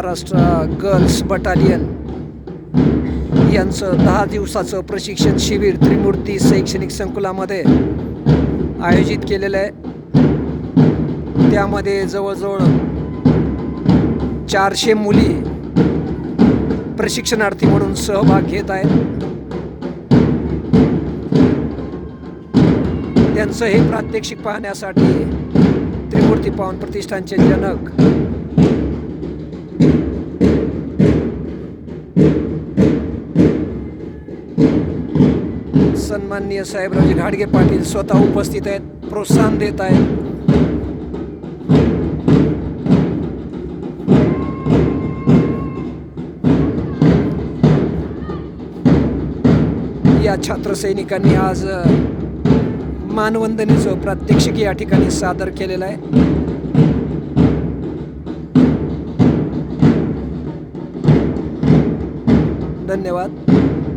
Maharashtra girls battalion यांचं 10 दिवसाचं प्रशिक्षण शिबिर त्रिमूर्ती शैक्षणिक संकुलामध्ये आयोजित केलेलं आहे. त्यामध्ये जवळजवळ 400 मुली प्रशिक्षणार्थी म्हणून सहभाग घेत आहेत. त्यांचं हे प्रात्यक्षिक पाहण्यासाठी त्रिमूर्ती पावन प्रतिष्ठानचे जनक सन्माननीय साहेबरावजी घाडगे पाटील स्वतः उपस्थित आहेत, प्रोत्साहन देत आहेत. या छात्रसैनिकांनी आज मानवंदनेचं प्रात्यक्षिक या ठिकाणी सादर केलेलं आहे. धन्यवाद.